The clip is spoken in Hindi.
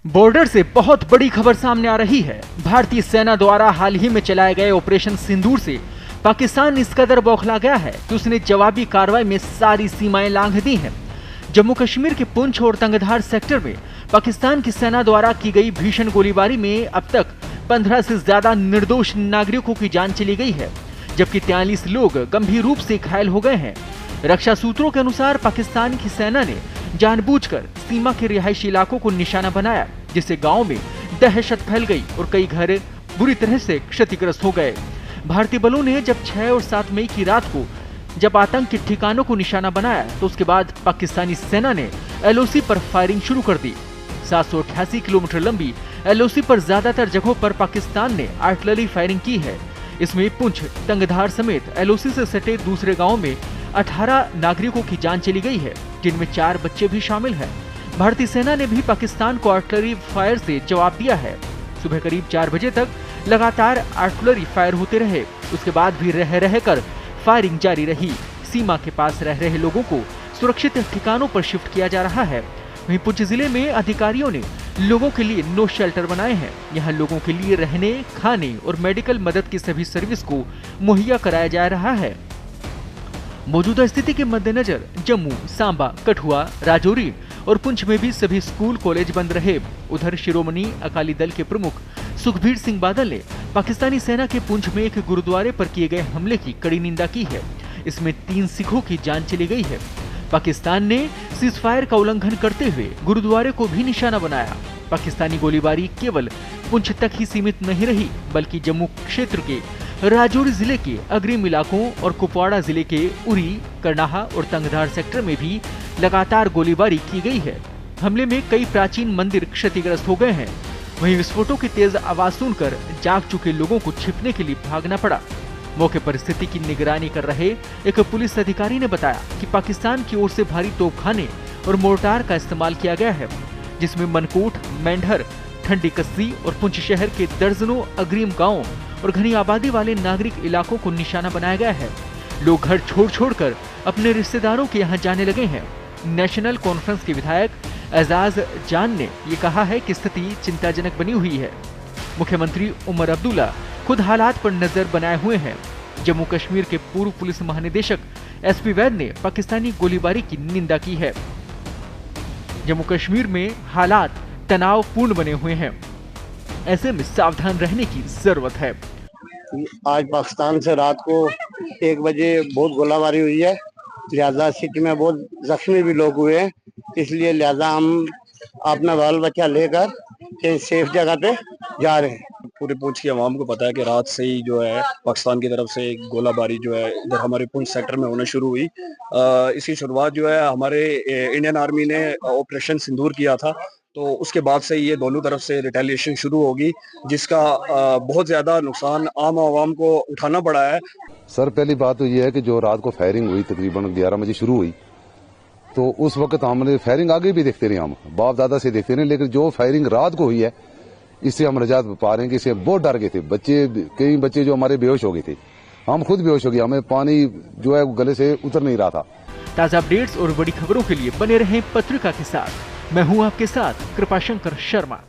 बॉर्डर से बहुत बड़ी खबर सामने आ रही है। भारतीय सेना द्वारा हाल ही में चलाए गए ऑपरेशन सिंदूर से पाकिस्तान इस कदर बौखला गया है कि उसने जवाबी कार्रवाई में सारी सीमाएं लांघ दी हैं। जम्मू कश्मीर के पुंछ और तंगधार सेक्टर में पाकिस्तान की सेना द्वारा की गई भीषण गोलीबारी में अब तक 15 से ज्यादा निर्दोष नागरिकों की जान चली गई है, जबकि 43 लोग गंभीर रूप से घायल हो गए हैं। रक्षा सूत्रों के अनुसार पाकिस्तान की सेना ने जानबूझकर सीमा के रिहायशी इलाकों को निशाना बनाया, जिससे गांव में दहशत फैल गई और कई घर बुरी तरह से क्षतिग्रस्त हो गए। भारतीय बलों ने जब 6 और 7 मई की रात को जब आतंक के ठिकानों को निशाना बनाया तो उसके बाद पाकिस्तानी सेना ने LOC पर फायरिंग शुरू कर दी। 788 किलोमीटर लंबी LOC पर ज्यादातर जगहों पर पाकिस्तान ने आर्टिलरी फायरिंग की है। इसमें पुंछ, तंगधार समेत LOC से सटे दूसरे गाँव में 18 नागरिकों की जान चली गई है, जिनमें 4 बच्चे भी शामिल हैं। भारतीय सेना ने भी पाकिस्तान को आर्टिलरी फायर से जवाब दिया है। सुबह करीब 4 बजे तक लगातार आर्टिलरी फायर होते रहे, उसके बाद भी रहकर फायरिंग जारी रही। सीमा के पास रह रहे लोगों को सुरक्षित ठिकानों पर शिफ्ट किया जा रहा है। वहीं पुंछ जिले में अधिकारियों ने लोगों के लिए नो शेल्टर बनाए हैं। यहाँ लोगों के लिए रहने, खाने और मेडिकल मदद की सभी सर्विस को मुहैया कराया जा रहा है। मौजूदा स्थिति के मद्देनजर जम्मू, सांबा, कठुआ, राजौरी और पुंछ में भी सभी स्कूल कॉलेज बंद रहे। उधर शिरोमणि अकाली दल के प्रमुख सुखबीर सिंह बादल ने पाकिस्तानी सेना के पुंछ में एक गुरुद्वारे पर किए गए हमले की कड़ी निंदा की है। इसमें 3 सिखों की जान चली गई है। पाकिस्तान ने सीजफायर का उल्लंघन करते हुए गुरुद्वारे को भी निशाना बनाया। पाकिस्तानी गोलीबारी केवल पुंछ तक ही सीमित नहीं रही, बल्कि जम्मू क्षेत्र के राजौरी जिले के अग्रिम इलाकों और कुपवाड़ा जिले के उरी, करनाहा और तंगधार सेक्टर में भी लगातार गोलीबारी की गई है। हमले में कई प्राचीन मंदिर क्षतिग्रस्त हो गए हैं। वहीं विस्फोटों की तेज आवाज सुनकर जाग चुके लोगों को छिपने के लिए भागना पड़ा। मौके पर स्थिति की निगरानी कर रहे एक पुलिस अधिकारी ने बताया कि पाकिस्तान की ओर से भारी तोपखाने और मोर्टार का इस्तेमाल किया गया है, जिसमें मनकोट, मेंढर, ठंडी कस्सी और पुंछ शहर के दर्जनों अग्रिम गांवों और घनी आबादी वाले नागरिक इलाकों को निशाना बनाया गया है। लोग घर छोड़कर अपने रिश्तेदारों के यहाँ जाने लगे हैं। नेशनल कॉन्फ्रेंस के विधायक एजाज जान ने ये कहा है कि स्थिति चिंताजनक बनी हुई है। मुख्यमंत्री उमर अब्दुल्ला खुद हालात पर नजर बनाए हुए हैं। जम्मू कश्मीर के पूर्व पुलिस महानिदेशक SP वैद ने पाकिस्तानी गोलीबारी की निंदा की है। जम्मू कश्मीर में हालात तनावपूर्ण बने हुए हैं, ऐसे में सावधान रहने की जरूरत है। आज पाकिस्तान से रात को 1 बजे बहुत गोलाबारी हुई है, लिहाजा सिटी में बहुत जख्मी भी लोग हुए हैं। इसलिए लिहाजा हम अपना बाल बच्चा लेकर एक सेफ जगह पे जा रहे हैं। पूरे पुंछ की आवाम को पता है कि रात से ही जो है पाकिस्तान की तरफ से गोलाबारी जो है इधर हमारे पुंछ सेक्टर में होना शुरू हुई। इसकी शुरुआत जो है हमारे इंडियन आर्मी ने ऑपरेशन सिंदूर किया था, तो उसके बाद से ये दोनों तरफ से रिटेलिएशन शुरू होगी, जिसका बहुत ज्यादा नुकसान आम आवाम को उठाना पड़ा है। सर, पहली बात तो ये है कि जो रात को फायरिंग हुई तकरीबन 11 बजे शुरू हुई, तो उस वक्त हमने फायरिंग आगे भी देखते रहे, हम बाप दादा से देखते रहे, लेकिन जो फायरिंग रात को हुई है इससे हम रजात पा रहे हैं कि इससे बहुत डर गए थे बच्चे। कई बच्चे जो हमारे बेहोश हो गए थे, हम खुद बेहोश हो गए, हमें पानी जो है गले से उतर नहीं रहा था। ताजा अपडेट्स और बड़ी खबरों के लिए बने रहें पत्रिका के साथ। मैं हूं आपके साथ कृपाशंकर शर्मा।